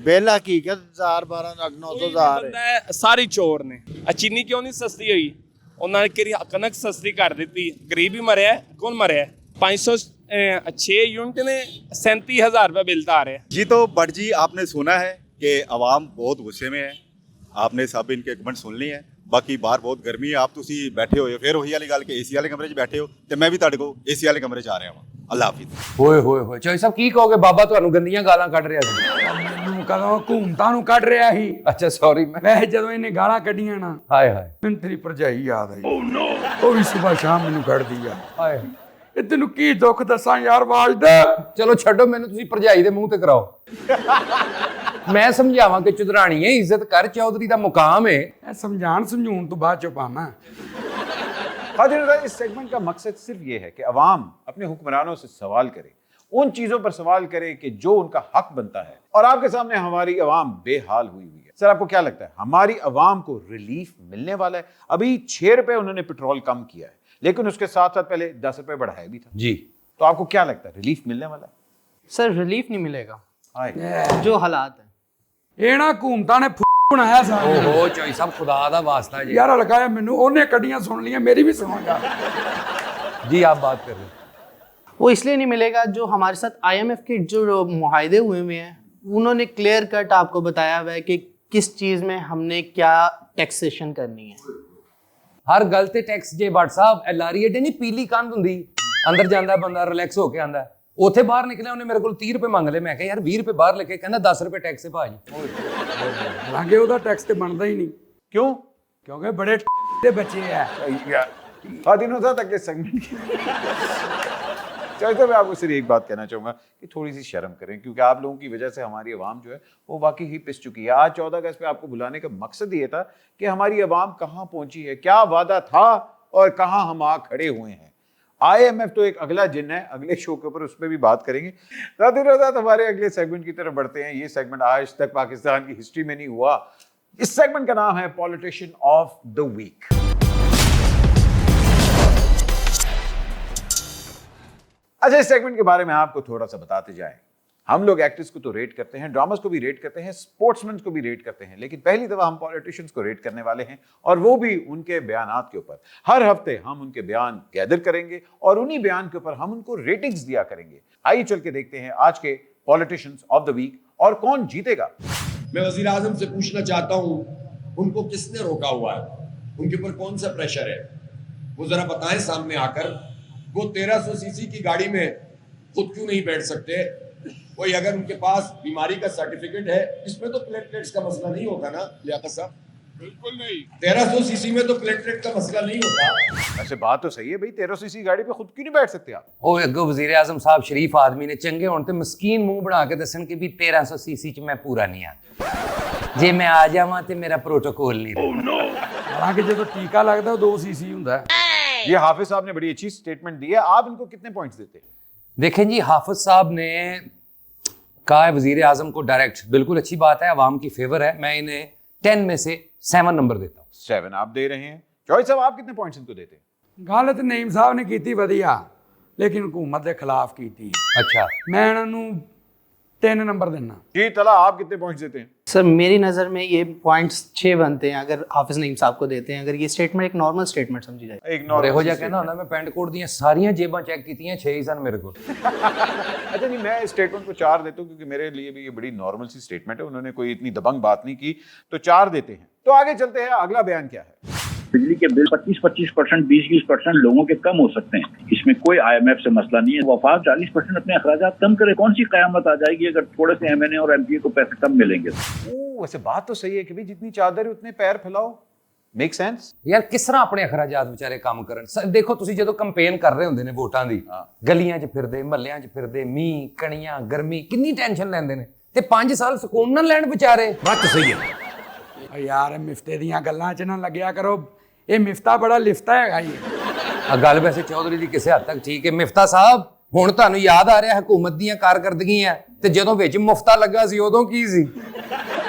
ਬਿੱਲ ਹਕੀਕਤ 1000 12 9000 ਬੰਦਾ ਹੈ, ਸਾਰੇ ਚੋਰ ਨੇ। ਆ ਚੀਨੀ ਕਿਉਂ ਨਹੀਂ ਸਸਤੀ ਹੋਈ? ਉਹਨਾਂ ਨੇ ਕਿਹੜੀ ਕਣਕ ਸਸਤੀ ਕਰ ਦਿੱਤੀ, ਗਰੀਬ ਹੀ ਮਰਿਆ। ਕੌਣ ਮਰਿਆ? 506 यूनिट ने 37,000 रुपये बिल आ रहे हैं। जी तो भट्ट जी, आपने सुना है कि आवाम बहुत गुस्से में है। आपने सब इनके कमेंट सुन लिए हैं। बाकी बाहर बहुत गर्मी है, आप तुसी बैठे हो फिर वही वाली गल कि एसी वाले कमरे 'ਚ बैठे हो ਤੇ ਮੈਂ ਵੀ ਤੁਹਾਡੇ ਕੋਲ एसी वाले कमरे 'ਚ ਆ ਰਿਹਾ ਹਾਂ। ਅੱਲਾ ਹਾਫਿਜ਼। ਹੋਏ ਹੋਏ ਹੋਏ ਚੌਧਰੀ ਸਾਹਿਬ ਕੀ ਕਹੋਗੇ? ਬਾਬਾ ਤੁਹਾਨੂੰ ਗੰਦੀਆਂ ਗਾਲਾਂ ਕੱਢ ਰਿਹਾ ਸੀ। ਮੈਨੂੰ ਕਦੋਂ ਹਕੂਮਤਾਂ ਨੂੰ ਕੱਢ ਰਿਹਾ ਸੀ। ਅੱਛਾ ਸੌਰੀ ਮੈਂ ਵੈਸੇ ਜਦੋਂ ਇਹਨੇ ਗਾਲਾਂ ਕੱਢੀਆਂ ਨਾ, ਹਾਏ ਹਾਏ ਮੈਨੂੰ ਤੇਰੀ ਭਰਜਾਈ ਯਾਦ ਆਈ। ਉਹ ਵੀ ਸਵੇਰ ਸ਼ਾਮ ਮੈਨੂੰ ਕੱਢਦੀ ਆ। ਹਾਏ ਇਹ ਤੈਨੂੰ ਕੀ ਦੁੱਖ ਦੱਸਾਂ ਯਾਰ ਵਾਜਦਾ। ਚਲੋ ਛੱਡੋ, ਮੈਨੂੰ ਤੁਸੀਂ ਭਰਜਾਈ ਦੇ ਮੂੰਹ ਤੇ ਕਰਾਓ। ਮੈਂ ਸਮਝਾਵਾਂ ਕਿ ਚੁਦਰਾਣੀ ਹੈ, ਇੱਜ਼ਤ ਕਰ, ਚੌਧਰੀ ਦਾ ਮੁਕਾਮ ਹੈ। ਇਹ ਸਮਝਾਉਣ ਤੋਂ ਬਾਅਦ ਚੁਪਾਵਾਂ। इस सेगमेंट का मकसद सिर्फ ये है कि अवाम अपने हुक्मरानों से सवाल करे, उन चीजों पर सवाल करे कि जो उनका हक बनता है। और आपके सामने हमारी अवाम बेहाल हुई हुई है। सर, आपको क्या लगता है हमारी अवाम को रिलीफ मिलने वाला है? अभी 6 रुपए उन्होंने पेट्रोल कम किया है, लेकिन उसके साथ साथ पहले 10 रुपए बढ़ाया भी था जी। तो आपको क्या लगता है रिलीफ मिलने वाला है? सर रिलीफ नहीं मिलेगा हाय। जो हालात है। ਇਹ ਨਾ ਹਕੂਮਤਾਂ ਨੇ ਬਣਾਇਆ ਸਾਰਾ। ਓਹੋ ਚੌਧਰੀ ਸਾਹਿਬ ਖੁਦਾ ਦਾ ਵਾਸਤਾ ਜੀ। ਯਾਰ ਲਗਾਇਆ ਮੈਨੂੰ, ਉਹਨੇ ਕੱਢੀਆਂ ਸੁਣ ਲੀਆਂ, ਮੇਰੀ ਵੀ ਸੁਣੋਗਾ। जी आप बात कर रहे हैं। वो इसलिए नहीं मिलेगा जो हमारे साथ IMF के जो मुआहदे हुए हुए हैं, उन्होंने क्लियर कट आपको बताया हुआ है कि किस चीज़ में हमने क्या टैक्सेशन करनी है। ਹਰ ਗੱਲ ਤੇ ਟੈਕਸ ਜੇ ਭੱਟ ਸਾਹਿਬ ਐਲਆਰਈ ਏਡੇ ਨਹੀਂ ਪੀਲੀ ਕੰਧ ਹੁੰਦੀ, ਅੰਦਰ ਜਾਂਦਾ ਬੰਦਾ ਰਿਲੈਕਸ ਹੋ ਕੇ ਆਂਦਾ, ਉੱਥੇ ਬਾਹਰ ਨਿਕਲਿਆ ਉਹਨੇ ਮੇਰੇ ਕੋਲ 30 ਰੁਪਏ ਮੰਗ ਲਏ। ਮੈਂ ਕਿਹਾ ਯਾਰ 20 ਰੁਪਏ ਬਾਹਰ ਲੈ ਕੇ, ਕਹਿੰਦਾ 10 ਰੁਪਏ ਟੈਕਸ ਹੈ ਭਾਜੀ। ਹਾਲਾਂਕਿ ਉਹਦਾ ਟੈਕਸ ਤੇ ਬਣਦਾ ਹੀ ਨਹੀਂ। क्यों? ਕਿਉਂਕਿ ਬੜੇ ਦੇ ਬੱਚੇ ਆ। खातिनों तक के सेगमेंट चलते मैं आपको सिर्फ एक बात कहना चाहूंगा कि थोड़ी सी शर्म करें, क्योंकि आप लोगों की वजह से हमारी आवाम जो है वो वाकई ही पिस चुकी है। आज 14 अगस्त पे आपको बुलाने का मकसद ये था कि हमारी आवाम कहाँ पहुंची है, क्या वादा था और कहाँ हम आ खड़े हुए हैं। IMF तो एक अगला जिन है, अगले शो के ऊपर उस पर भी बात करेंगे। साथ हमारे अगले सेगमेंट की तरफ बढ़ते हैं। ये सेगमेंट आज तक पाकिस्तान की हिस्ट्री में नहीं हुआ। इस सेगमेंट का नाम है पॉलिटिशियन ऑफ द वीक। अच्छा, इस सेगमेंट के बारे में आपको थोड़ा सा बताते जाएं। हम लोग एक्टर्स को तो रेट करते हैं, ड्रामास को भी रेट करते हैं, स्पोर्ट्समैन को भी रेट करते हैं, लेकिन पहली दफा हम पॉलिटिशियंस को रेट करने वाले हैं, और वो भी उनके बयानात के ऊपर। हर हफ्ते हम उनके बयान गैदर करेंगे और उन्हीं बयान के ऊपर हम उनको रेटिंग्स दिया करेंगे। आइए चल के देखते हैं आज के पॉलिटिशियंस ऑफ द वीक और कौन जीतेगा। मैं वजीर आजम से पूछना चाहता हूँ, उनको किसने रोका हुआ है? उनके ऊपर कौन सा प्रेशर है? वो जरा बताएं सामने आकर। वो 1300 सीसी की गाड़ी में खुद क्यों नहीं बैठ सकते? कोई अगर उनके पास बीमारी का सर्टिफिकेट है, इसमें तो प्लेटलेट्स का मसला नहीं होगा ना लियाकत साहब? बिल्कुल नहीं। 1300 सीसी में तो प्लेटलेट का मसला नहीं होता। वैसे बात तो सही है भाई, 1300 सीसी गाड़ी पे खुद क्यों नहीं बैठ सकते आप? ਉਹ ਅੱਗੋਂ ਵਜ਼ੀਰ ਆਜ਼ਮ ਸਾਹਿਬ ਸ਼ਰੀਫ ਆਦਮੀ ਨੇ ਚੰਗੇ ਹੋਣ ਤੇ ਮਸਕੀਨ ਮੂੰਹ ਬਣਾ ਕੇ ਦੱਸਣ ਕਿ ਵੀ 1300 ਸੀਸੀ ਚ ਮੈਂ ਪੂਰਾ ਨਹੀਂ ਆ, ਜੇ ਮੈਂ ਆ ਜਾਵਾਂ ਤੇ ਮੇਰਾ ਪ੍ਰੋਟੋਕੋਲ ਨਹੀਂ ਰਹਿੰਦਾ। ਹਾਲਾਂਕਿ ਜਦੋਂ ਟੀਕਾ ਲੱਗਦਾ ਉਹ 2 ਸੀਸੀ ਹੁੰਦਾ ਹੈ। ये हाफिज साहब ने बड़ी अच्छी स्टेटमेंट दी है। आप इनको कितने पॉइंट्स देते हैं? देखें जी, हाफिज साहब ने कहा है वजीर आजम को डायरेक्ट, बिल्कुल अच्छी बात है, आवाम की फेवर है। मैं इन्हें 10 में से 7 नंबर देता हूँ। 7 आप दे रहे हैं। चौधरी साहब, आप कितने पॉइंट्स इनको देते हैं? ਗੱਲ ਤੇ ਨਈਮ ਸਾਹਿਬ ਨੇ ਕੀਤੀ ਵਧੀਆ, ਲੇਕਿਨ ਹਕੂਮਤ ਦੇ ਖਿਲਾਫ ਕੀਤੀ। अच्छा, ਮੈਂ ਇਹਨਾਂ ਨੂੰ 3 ਨੰबर देना। जी तला, आप कितने पॉइंट्स देते हैं? सर मेरी नज़र में ये पॉइंट्स 6 बनते हैं अगर हाफिज नईम साहब को देते हैं, अगर ये स्टेटमेंट एक नॉर्मल स्टेटमेंट समझी जाए। एक और ਇਹੋ ਜਿਹਾ नॉर्मल ਕਹਿੰਦਾ ਹੁੰਦਾ मैं ਪੈਂਟ ਕੋਟ ਦੀਆਂ ਸਾਰੀਆਂ ਜੇਬਾਂ ਚੈੱਕ ਕੀਤੀਆਂ, 6 ਹੀ ਸਨ ਮੇਰੇ ਕੋਲ। अच्छा नहीं, मैं इस स्टेटमेंट को 4 देता हूँ क्योंकि मेरे लिए भी ये बड़ी नॉर्मल सी स्टेटमेंट है। उन्होंने कोई इतनी दबंग बात नहीं की, तो 4 देते हैं। तो आगे चलते हैं, अगला बयान क्या है? बिजली के बिल 25% 20% लोगों के कम हो सकते हैं, इसमें कोई IMF से मसला नहीं है। वफाक 40% अपने अखराजात कम करे, कौन सी कयामत आ जाएगी अगर थोड़े से MNA और MPA को पैसे कम मिलेंगे। वैसे बात तो सही है कि भाई जितनी चादर है उतने पैर फैलाओ। मेक सेंस ਯਾਰ ਕਿਸ ਤਰ੍ਹਾਂ ਆਪਣੇ ਅਖਰਾਜਾਤ ਵਿਚਾਰੇ ਕੰਮ ਕਰਨ ਦੇਖੋ ਤੁਸੀਂ ਜਦੋਂ ਕੰਪੇਨ ਕਰ ਰਹੇ ਹੁੰਦੇ ਨੇ ਵੋਟਾਂ ਦੀ ਗਲੀਆਂ 'ਚ ਫਿਰਦੇ ਮਹੱਲਿਆਂ 'ਚ ਫਿਰਦੇ ਮੀਂਹ ਕਣੀਆਂ ਗਰਮੀ ਕਿੰਨੀ ਟੈਨਸ਼ਨ ਲੈਂਦੇ ਨੇ ਤੇ 5 ਸਾਲ ਸਕੂਨ ਨਾਲ ਲੈਣ ਵਿਚਾਰੇ ਬਾਤ ਸਹੀ ਹੈ ਯਾਰ ਮਿਫਤੇ ਦੀਆਂ ਗੱਲਾਂ 'ਚ ਨਾ ਲੱਗਿਆ ਕਰੋ, ਇਹ ਮਿਫਤਾ ਬੜਾ ਲਿਫਤਾ ਹੈਗਾ ਜੀ। ਆ ਗੱਲ ਵੈਸੇ ਚੌਧਰੀ ਦੀ ਕਿਸੇ ਹੱਦ ਤੱਕ ਠੀਕ ਹੈ। ਮਿਫਤਾ ਸਾਹਿਬ ਹੁਣ ਤੁਹਾਨੂੰ ਯਾਦ ਆ ਰਿਹਾ ਹਕੂਮਤ ਦੀਆਂ ਕਾਰਕਰਦਗੀਆਂ ਤੇ ਜਦੋਂ ਵਿੱਚ ਮੁਫਤਾ ਲੱਗਾ ਸੀ ਉਦੋਂ ਕੀ ਸੀ?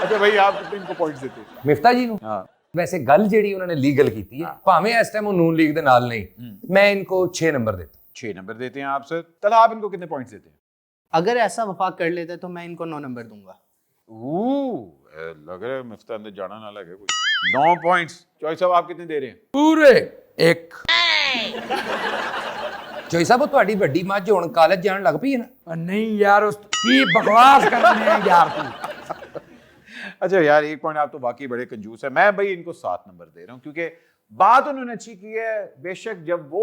अच्छा भाई आप कितने इनको पॉइंट्स देते हैं? ਮਿਫਤਾ ਜੀ ਨੂੰ ਵੈਸੇ ਗੱਲ ਜਿਹੜੀ ਉਹਨਾਂ ਨੇ ਲੀਗਲ ਕੀਤੀ ਹੈ ਭਾਵੇਂ ਇਸ ਟਾਈਮ ਉਹ ਨੂਨ ਲੀਗ ਦੇ ਨਾਲ ਨਹੀਂ, मैं इनको 6 नंबर देता हूं। 6 नंबर देते हैं आप सर। तला आप इनको कितने पॉइंट्स देते हैं? अगर ऐसा वफाक कर लेते तो मैं इनको 9 नंबर दूंगा। लग रहा है मिफ्ता अंदर जाना ना लगे कोई। 9 पॉइंट्स। चॉइस साहब आप कितने दे रहे हैं? ਪੂਰੇ 1। ਜੋਈ ਸਾਹਿਬ ਉਹ ਤੁਹਾਡੀ ਵੱਡੀ ਮੱਝ ਹੁਣ ਕਾਲਜ ਜਾਣ ਲੱਗ ਪਈ ਹੈ ਨਾ? ਨਹੀਂ ਯਾਰ ਉਸ ਕੀ ਬਕਵਾਸ ਕਰਨੇ ਆ ਯਾਰ ਤੂੰ। अच्छा यार 1 पॉइंट आप तो वाकई बड़े कंजूस है। मैं भाई इनको 7 नंबर दे रहा हूँ क्योंकि बात उन्होंने अच्छी की है। बेशक जब वो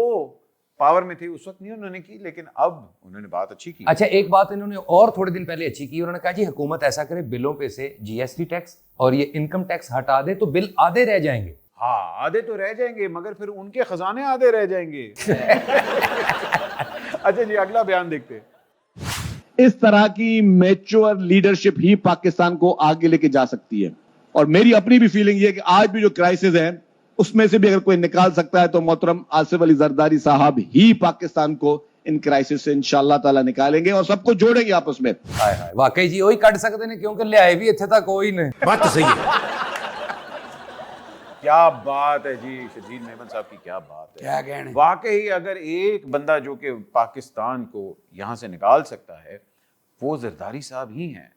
पावर में थी उस वक्त नहीं उन्होंने की, लेकिन अब उन्होंने बात अच्छी की। अच्छा एक बात इन्होंने और थोड़े दिन पहले अच्छी की, उन्होंने कहा जी हुकूमत ऐसा करे बिलों पे से GST टैक्स और ये इनकम टैक्स हटा दे तो बिल आधे रह जाएंगे। हाँ आधे तो रह जाएंगे मगर फिर उनके खजाने आधे रह जाएंगे। अच्छा जी अगला बयान देखते हैं। इस तरह की मैच्योर लीडरशिप ही पाकिस्तान को आगे लेके जा सकती है। और मेरी अपनी भी फीलिंग ये है कि आज भी जो क्राइसिस है उसमें से भी अगर कोई निकाल सकता है तो मोहतरम आसिफ अली जरदारी साहब ही पाकिस्तान को इन क्राइसिस से इंशाअल्लाह ताला निकालेंगे और सबको जोड़ेंगे आपस में। हाय हाय वाकई जी वही कट सकते हैं क्योंकि लियाए भी इत्थे तक कोई ने। बात तो सही है। क्या बात है जी शजील मेमन साहब की, क्या बात है। क्या कहने वाकई अगर एक बंदा जो कि पाकिस्तान को यहाँ से निकाल सकता है वो जरदारी साहब ही हैं,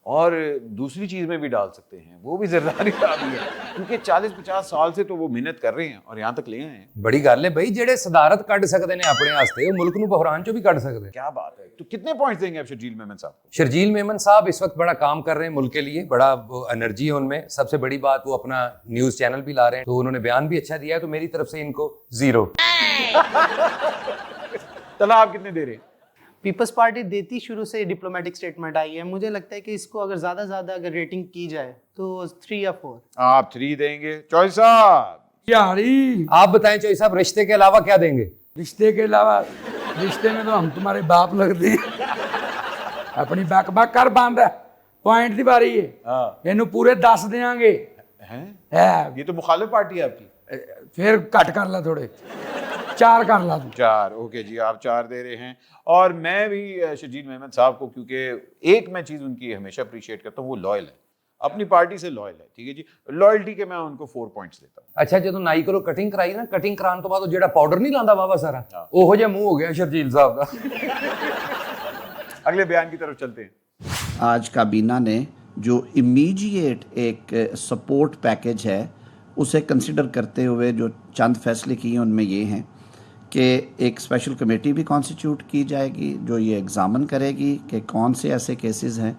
और दूसरी चीज में भी डाल सकते हैं वो भी जरदारी साहब ही है, क्योंकि 40-50 साल से तो वो मेहनत कर रहे हैं और यहाँ तक ले आए हैं। बड़ी गल है भाई जेड़े सदारत कट सकते हैं अपने वास्ते वो मुल्क नूं बहरान चों भी कट सकते हैं। क्या बात है। तो कितने पॉइंट्स देंगे आप शर्जील मेमन साहब को? शर्जील मेमन साहब इस वक्त बड़ा काम कर रहे हैं मुल्क के लिए, बड़ा एनर्जी है उनमें। सबसे बड़ी बात वो अपना न्यूज चैनल भी ला रहे हैं, तो उन्होंने बयान भी अच्छा दिया है, तो मेरी तरफ से इनको 0। तला आप कितने दे रहे हैं? पीपल्स पार्टी देती शुरू से डिप्लोमेटिक स्टेटमेंट आई है, मुझे लगता है कि इसको अगर ज्यादा ज्यादा अगर रेटिंग की जाए तो 3 या 4। आप 3 देंगे। चॉइस साहब यारी आप बताएं चॉइस साहब रिश्ते के अलावा क्या देंगे? रिश्ते के अलावा रिश्ते में तो हम तुम्हारे बाप लगते हैं। अपनी बक बक कर बंद है, पॉइंट की बारी है, इनू पूरे 10 देंगे। हैं? ये तो मुखालिफ पार्टी है आपकी। फिर कट कर ला थोड़े, 4 कर ला तू। 4 ओके जी आप 4 दे रहे हैं। और मैं भी शजील मेहमद साहब को, क्योंकि एक मैं चीज़ उनकी हमेशा अप्रिशिएट करता हूँ, वो लॉयल है, अपनी पार्टी से लॉयल है। ठीक है जी, लॉयल्टी के मैं उनको 4 पॉइंट्स देता हूँ। अच्छा जो नाई को कटिंग कराई ना, कटिंग कराने तो बाद जेड़ा पाउडर नहीं लांदा बाबा सारा ओहो जिहा मुंह हो गया शर्जील साहब का। अगले बयान की तरफ चलते हैं। आज काबीना ने जो इमीडिएट एक सपोर्ट पैकेज है उसे कंसिडर करते हुए जो चंद फैसले किए उनमें ये हैं कि एक स्पेशल कमेटी भी कॉन्स्टिट्यूट की जाएगी जो ये एग्ज़ामन करेगी कि कौन से ऐसे केसेस हैं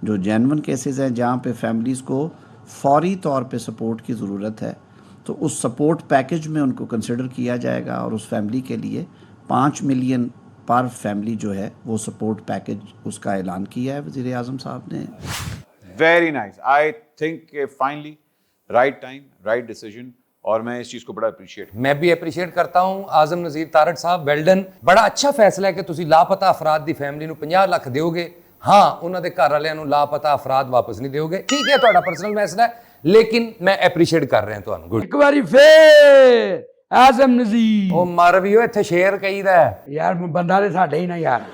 जो जेन्युइन केसेस हैं जहाँ पे फैमिलीज़ को फौरी तौर पे सपोर्ट की ज़रूरत है, तो उस सपोर्ट पैकेज में उनको कंसिडर किया जाएगा और उस फैमिली के लिए 5 मिलियन पर फैमिली जो है वो सपोर्ट पैकेज उसका ऐलान किया है वज़ीर आज़म साहब ने। Very nice, I think finally right time right decision, और मैं इस चीज़ को बड़ा अप्रिशिएट मैं भी अप्रिशिएट करता हूँ। आजम नज़ीर तारड़ साहब वेल डन, बड़ा अच्छा फैसला है कि तुसी लापता अफराद की फैमिली ਨੂੰ 50 ਲੱਖ ਦਿਓਗੇ। हाँ उन्होंने घर वालियां ਨੂੰ लापता अफराद वापस नहीं दोगे, ठीक है ਤੁਹਾਡਾ पर्सनल फैसला है, लेकिन मैं अप्रिशिएट कर रहा ਤੁਹਾਨੂੰ। गुड एक बारी फिर आजम नज़ीर ਉਹ ਮਰ ਵੀ ਉਹ ਇੱਥੇ ਸ਼ੇਰ ਕਹੀਦਾ यार बंदा ते साडे ही ना यार,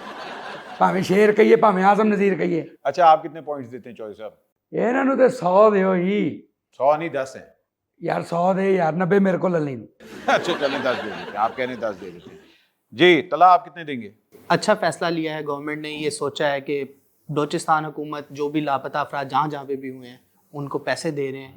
भावें शेर कहिए भावें आजम नज़ीर कहिए। अच्छा आप कितने पॉइंट्स देते हैं चॉइस साहब? ਇਹਨਾਂ ਨੂੰ ਤੇ 100 ਦਿਓ ही। 100 नहीं 10 हैं यार 100 दे यार, 90 मेरे को ले लें। अच्छा चलें 10 दे देते हैं, आप कह रहे हैं 10 दे देते हैं जी। तला आप कितने देंगे? अच्छा फैसला लिया है गवर्नमेंट ने, ये सोचा है कि बलूचिस्तान हुकूमत जो भी लापता अफराद जहाँ जहाँ पे भी हुए हैं उनको पैसे दे रहे हैं,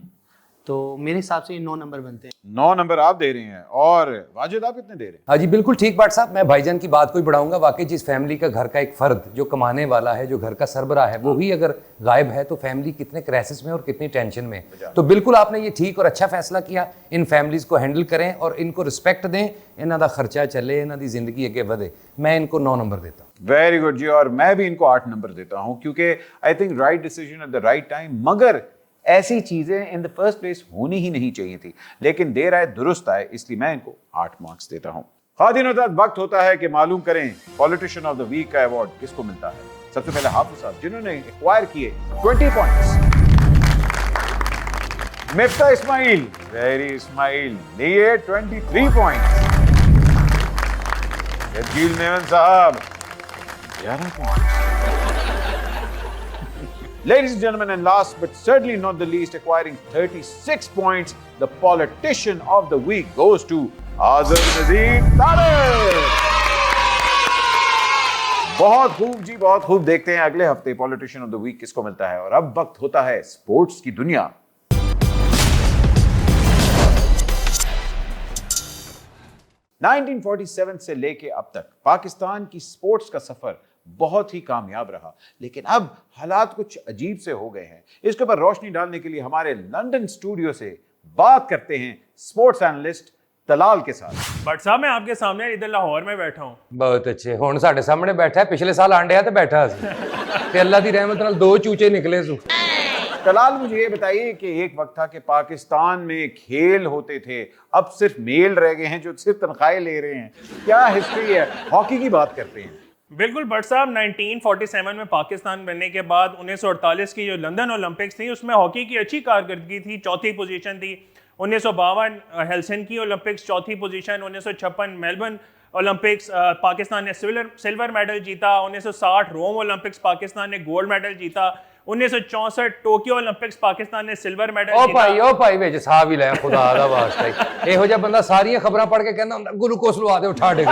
तो मेरे हिसाब से ये 9 नंबर बनते हैं। 9 नंबर आप दे रहे हैं और वाजिद आप कितने दे रहे हैं? हाँ जी बिल्कुल ठीक बात साहब, मैं भाईजान की बात को ही बढ़ाऊंगा। वाकई जिस फैमिली का घर का एक फर्द जो कमाने वाला है, जो घर का सरबराह है, वो ही अगर गायब है तो फैमिली कितने क्राइसिस में और कितनी टेंशन में। तो बिल्कुल आपने ये ठीक और अच्छा फैसला किया। इन फैमिलीज को हैंडल करें और इनको रिस्पेक्ट दें, इन्हों का खर्चा चले, इन्हों की जिंदगी अगे बढ़े। मैं इनको 9 नंबर देता हूँ। वेरी गुड जी, और मैं भी इनको 8 नंबर देता हूँ क्योंकि I think right decision at the right time. मगर ऐसी चीजें इन द फर्स्ट प्लेस होनी ही नहीं चाहिए थी, लेकिन देर आए दुरुस्त आए, इसलिए मैं इनको 8 मार्क्स देता हूं। खादिन हज़रात, वक्त होता है कि मालूम करें पॉलिटिशियन ऑफ द वीक का अवार्ड किसको मिलता है। सबसे पहले हाफिज साहब जिन्होंने एक्वायर किए 20 पॉइंट्स। मिफ्ता इस्माइल, वेरी इस्माइल, लिए 23 पॉइंट्स। जदील मेमन साहब 11 points. Ladies and gentlemen, and last but certainly not the least, acquiring 36 points, the politician of the week goes to Azam Nazeem Tariq. बहुत खूब जी, बहुत खूब। देखते हैं अगले हफ्ते पॉलिटिशियन ऑफ द वीक किसको मिलता है। और अब वक्त होता है स्पोर्ट्स की दुनिया। 1947 से लेके अब तक पाकिस्तान की स्पोर्ट्स का सफर बहुत ही कामयाब रहा, लेकिन अब हालात कुछ अजीब से हो गए हैं। इसके ऊपर रोशनी डालने के लिए हमारे लंदन स्टूडियो से बात करते हैं स्पोर्ट्स एनालिस्ट तलाल के साथ। बट साहब मैं आपके सामने इधर लाहौर में बैठा हूँ। बहुत अच्छे, हुण साडे सामने बैठा है, पिछले साल आंडिया ते बैठा सी। अल्लाह दी रहमत नाल 2 चूचे निकले सु। तलाल, मुझे ये बताइए कि एक वक्त था कि पाकिस्तान में खेल होते थे, अब सिर्फ मेल रह गए हैं जो सिर्फ तनख्वाहें ले रहे हैं। क्या हिस्ट्री है? हॉकी की बात करते हैं। बिल्कुल बट साहब, 1947 में पाकिस्तान बनने के बाद 1948 की जो लंदन ओलंपिक्स थी उसमें हॉकी की अच्छी कारकर्दगी थी, 4थी पोजीशन थी। 1952 हेलसिंकी ओलंपिक्स 4थी पोजीशन। 1956 मेलबर्न ओलंपिक्स पाकिस्तान ने सिल्वर मेडल जीता। 1960 रोम ओलंपिक्स पाकिस्तान ने गोल्ड मेडल जीता। 1964 टोक्यो ओलंपिक्स पाकिस्तान ने सिल्वर मेडल जीता। ओ भाई विच साह भी लै, खुदा दा वास्ता। इहो जिहा बंदा सारियां खबरां पढ़ के कहंदा हुंदा ग्लूकोस लवा दे उठा दे।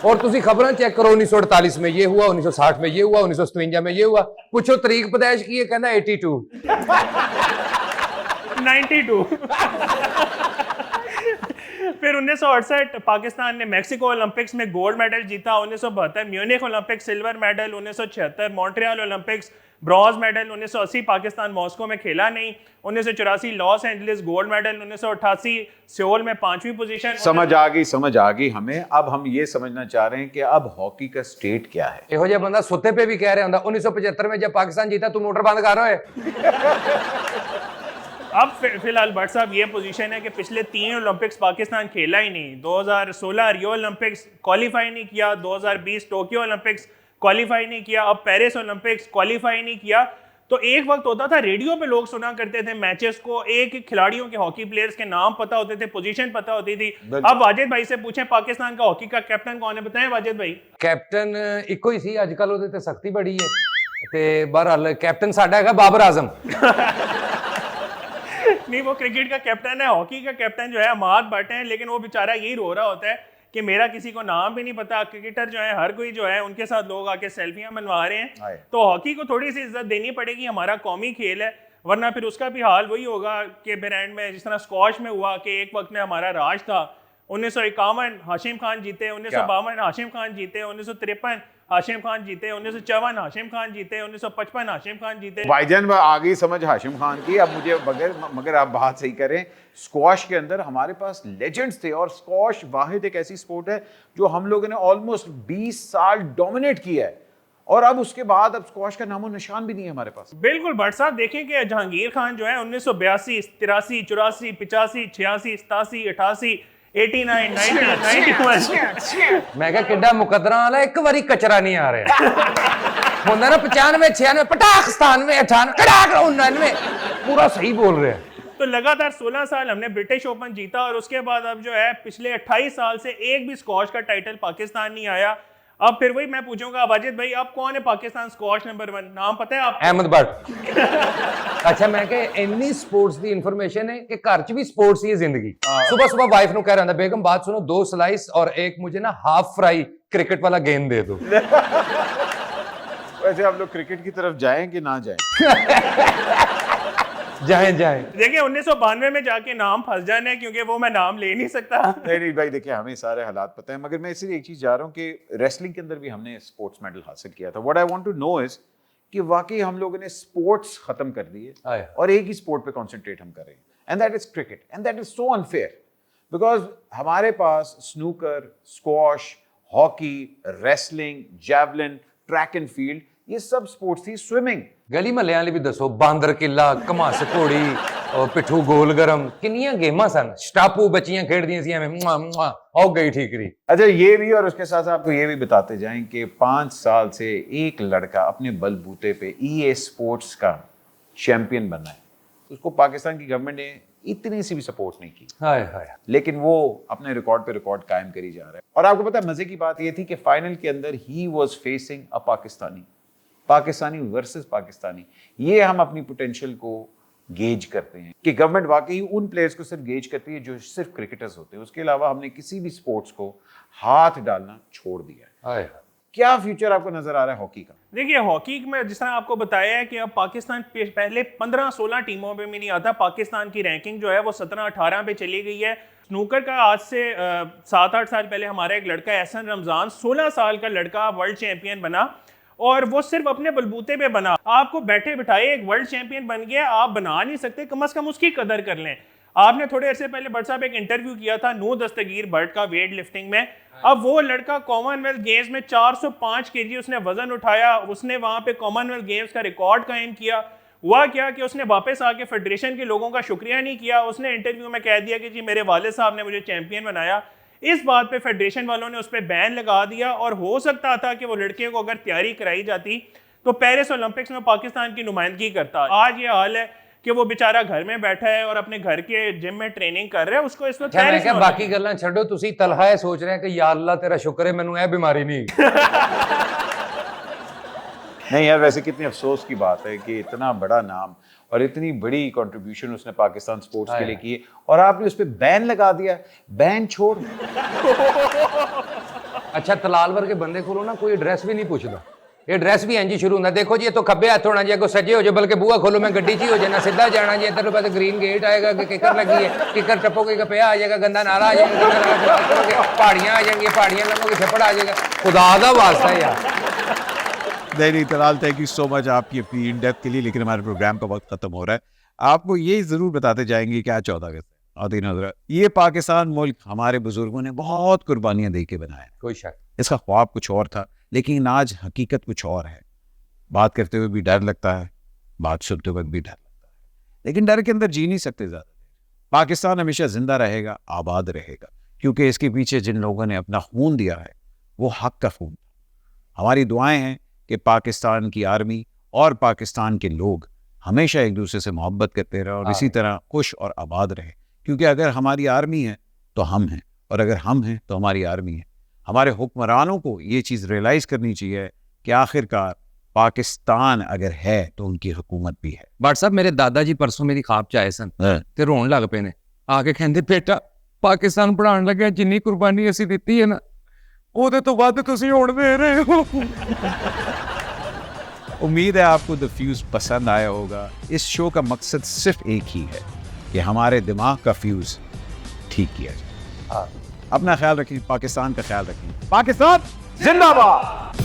और तुसी खबरां चेक करो, 1948 में ये हुआ, 1960 में ये हुआ, 1957 में ये हुआ। पूछो तरीक पैदाइश की है, कहना 82 92। फिर 1968 पाकिस्तान ने मैक्सिको ओलंपिक्स में गोल्ड मेडल जीता। 1972 Munich Olympics silver medal. 1976 Montreal Olympics bronze medal. 1980 Pakistan Moscow में खेला नहीं। 1984 Los Angeles gold medal. 1988 Seoul में 5वीं पोजीशन। समझ आ गई हमें। अब हम ये समझना चाह रहे हैं कि अब हॉकी का स्टेट क्या है। इहो जिहा बंदा सुते पे भी कह रहा हुंदा 1975 में जब पाकिस्तान जीता तू मोटर बंद कर रहे। अब फिलहाल भट्ट साहब ये पोजीशन है कि पिछले 3 ओलंपिक्स पाकिस्तान खेला ही नहीं। 2016 रियो ओलंपिक्स क्वालिफाई नहीं किया। 2020 टोक्यो ओलंपिक्स क्वालिफाई नहीं किया। अब पेरिस ओलंपिक्स क्वालिफाई नहीं किया। तो एक वक्त होता था रेडियो पे लोग सुना करते थे मैचेस को, एक खिलाड़ियों के हॉकी प्लेयर्स के नाम पता होते थे, पोजीशन पता होती थी। अब वाजिद भाई से पूछें पाकिस्तान का हॉकी का कैप्टन कौन है, बताएं वाजिद भाई। कैप्टन इको ही सी, आजकल ਉਹਦੇ ਤੇ सख्ती बड़ी है ਤੇ बहरहाल कैप्टन साडा हैगा बाबर आजम। नहीं, वो क्रिकेट का कैप्टन है। हॉकी का कैप्टन जो है अमाद भट्ट है, लेकिन वो बेचारा यही रो रहा होता है कि मेरा किसी को नाम भी नहीं पता। क्रिकेटर जो है हर कोई जो है उनके साथ लोग आके सेल्फियां बनवा रहे हैं। तो हॉकी को थोड़ी सी इज्जत देनी पड़ेगी, हमारा कौमी खेल है, वरना फिर उसका भी हाल वही होगा कि फिर एंड में जिस तरह स्क्वॉश में हुआ कि एक वक्त में हमारा राज था। 1951 हाशिम खान जीते। 1952 हाशिम खान जीते। 1953 हाशिम खान जीते। 1954 हाशिम खान जीते। 1955 हाशिम खान जीते। भाईजान आ गई समझ हाशिम खान की। अब मुझे मगर आप बात सही करें, स्क्वॉश के अंदर हमारे पास लेजेंड्स थे और स्क्वॉश वाहिद एक ऐसी स्पोर्ट है जो हम लोगों ने ऑलमोस्ट 20 साल डोमिनेट किया है और अब उसके बाद अब स्क्वॉश का नामो निशान भी नहीं है हमारे पास। बिल्कुल भट्ट साहब, देखें कि जहांगीर खान जो है 1982 83 84 85 86 87 88 89 90 91 मैं क्या किड्डा मुकदरा वाला एक बारी कचरा नहीं आ रहा होंदा ना 95 96 पटाख 97 98 कड़ाक 99 पूरा सही बोल रहे हैं। तो लगातार 16 साल हमने ब्रिटिश ओपन जीता और उसके बाद अब जो है पिछले 28 साल से एक भी स्क्वॉश का टाइटल पाकिस्तान नहीं आया। अब फिर वही मैं पूछूंगा वाजिद भाई, आप कौन है पाकिस्तान स्क्वॉश नंबर 1? नाम पता है आपको? अहमद भट्ट। अच्छा, मैं कह इन्नी स्पोर्ट्स दी इंफॉर्मेशन है कि घर च भी स्पोर्ट्स ही है जिंदगी। सुबह सुबह वाइफ नु कह रहा था बेगम बात सुनो, 2 स्लाइस और एक मुझे ना हाफ फ्राई क्रिकेट वाला गेंद दे दो। वैसे आप लोग क्रिकेट की तरफ जाएं कि ना जाएं? जाए देखिए 1992 में जाके नाम फंस जाना है, क्योंकि वो मैं नाम ले नहीं सकता। नहीं भाई, देखिए हमें सारे हालात पता है, मगर मैं इसीलिए एक चीज जा रहा हूँ कि रेसलिंग के अंदर भी हमने स्पोर्ट्स मेडल हासिल किया था। What I want to know is कि वाकई हम लोगों ने स्पोर्ट्स खत्म कर दिए और एक ही स्पोर्ट पे कंसंट्रेट हम कर रहे हैं, and that is cricket, and that is so unfair because हमारे पास snooker, squash, hockey, wrestling, javelin, track and field, ये सब स्पोर्ट्स थी। स्विमिंग, गली महल्लिਆਂ ਲਈ भी दसो, बांदर किला, घमास घोड़ी और पिट्ठू गोल गरम, किन्नियां गेमां सन। स्टापू बच्चियां खेडदियां सी एवें मुआ मुआ, हो गई ठीकरी। अच्छा ये भी, और उसके साथ आपको ये भी बताते जाएं कि 5 साल से एक लड़का अपने बलबूते पे EA स्पोर्ट्स का चैंपियन बना है, उसको पाकिस्तान की गवर्नमेंट ने इतनी सी भी सपोर्ट नहीं की। हाय हाय, लेकिन वो अपने रिकॉर्ड पे रिकॉर्ड कायम करी जा रहा है। और आपको पता है मजे की बात ये थी कि फाइनल के अंदर he was facing a Pakistani versus Pakistani. ये हम अपनी पोटेंशियल को गेज करते हैं कि गवर्नमेंट वाकई उन प्लेयर्स को सिर्फ गेज करती है जो सिर्फ क्रिकेटर्स होते हैं, उसके अलावा हमने किसी भी स्पोर्ट्स को हाथ डालना छोड़ दिया है। क्या फ्यूचर आपको नजर आ रहा है हॉकी का? देखिए हॉकी में जिस तरह आपको बताया है कि अब पाकिस्तान पहले 15-16 टीमों में भी नहीं आता। पाकिस्तान की रैंकिंग जो है वो 17-18 पे चली गई है। स्नूकर का आज से 7-8 साल पहले हमारा एक लड़का एहसन रमजान, 16 साल का लड़का, वर्ल्ड चैंपियन बना, और वो सिर्फ अपने बलबूते पे बना। आपको बैठे बिठाए एक वर्ल्ड चैंपियन बन गया, आप बना नहीं सकते, कम से कम उसकी कदर कर लें। आपने थोड़े अरसे पहले भट्ट साहब एक इंटरव्यू किया था नूर दस्तगीर भट्ट का वेट लिफ्टिंग में। अब वो लड़का कॉमनवेल्थ गेम्स में 405 kg उसने वजन उठाया, उसने वहां पे कॉमनवेल्थ गेम्स का रिकॉर्ड कायम किया। हुआ क्या कि उसने वापस आके फेडरेशन के लोगों का शुक्रिया नहीं किया, उसने इंटरव्यू में कह दिया कि जी मेरे वालिद साहब ने मुझे चैंपियन बनाया। इस बात पे फेडरेशन वालों ने उस पर बैन लगा दिया, और हो सकता था कि वो लड़के को अगर तैयारी कराई जाती तो पेरिस ओलंपिक्स में पाकिस्तान की नुमाइंदगी करता। आज ये हाल है कि वो बेचारा घर में बैठा है और अपने घर के जिम में ट्रेनिंग कर रहा है। उसको इस वक्त मैं क्या बाकी गल्लां छड्डो, तुसी तलहा ये सोच रहे हैं कि या अल्लाह तेरा शुक्र है मैनू ये बीमारी नहीं। नहीं यार, वैसे कितनी अफसोस की बात है कि इतना बड़ा नाम और इतनी बड़ी कंट्रीब्यूशन उसने पाकिस्तान स्पोर्ट्स के लिए की है, और आपने उस पर बैन लगा दिया। बैन छोड़। अच्छा तलाल वर्गे बंदे को ना कोई एड्रेस भी नहीं पूछता, ये ड्रेस भी इंज शुरू होता। देखो जी ये तो खब्बे हाथ होना जी, अगो सजे हो जाए, बल्कि बुआ खोलो मैं गड्डी च हो जाना, सीधा जाना जी। इधर पास ग्रीन गेट आएगा, किकर लगी है, किकर टपोगे कपया आ जाएगा, गंदा नाला आ जाएगा, पहाड़ियाँ आ जाएंगी, पहाड़ियाँ लगोगे छपड़ आ जाएगा। खुदा का वास्ता है यार। नहीं Talal, thank you so much आपकी अपनी इन डेप्थ के लिए, लेकिन हमारे प्रोग्राम का वक्त खत्म हो रहा है। आपको ये जरूर बताते जाएंगे क्या 14 अगस्त आदीन हज़रत, ये पाकिस्तान मुल्क हमारे बुजुर्गों ने बहुत कुर्बानियां दे के बनाया। कोई शक, इसका ख्वाब कुछ और था, लेकिन आज हकीकत कुछ और है। बात करते हुए भी डर लगता है, बात सुनते वक्त भी डर लगता है, लेकिन डर के अंदर जी नहीं सकते ज़्यादा। पाकिस्तान हमेशा जिंदा रहेगा, आबाद रहेगा, क्योंकि इसके पीछे जिन लोगों ने अपना खून दिया है वो हक का खून था। हमारी दुआएं हैं कि पाकिस्तान की आर्मी और पाकिस्तान के लोग हमेशा एक दूसरे से मोहब्बत करते रहे और इसी तरह खुश और आबाद रहे, क्योंकि अगर हमारी आर्मी है तो हम हैं, और अगर हम हैं तो हमारी आर्मी है। हमारे हुक्मरानों को ये चीज़ रियलाइज़ करनी चाहिए कि आखिरकार पाकिस्तान अगर है तो उनकी हुकूमत भी है। भट्ट साहब मेरे दादाजी परसों मेरी खाब च आए सन ते रोन लग पे ने, आके कहंदे बेटा पाकिस्तान पढ़ाने लगे जिन्नी कुर्बानी असी दिती है ना ਉਹਦੇ ਤੋਂ ਵੱਧ ਤੁਸੀਂ ਹੁਣ ਦੇ ਰਹੇ हो। उम्मीद है आपको द फ्यूज पसंद आया होगा। इस शो का मकसद सिर्फ एक ही है कि हमारे दिमाग का फ्यूज ठीक किया जाए। अपना ख्याल रखें, पाकिस्तान का ख्याल रखें। पाकिस्तान जिंदाबाद।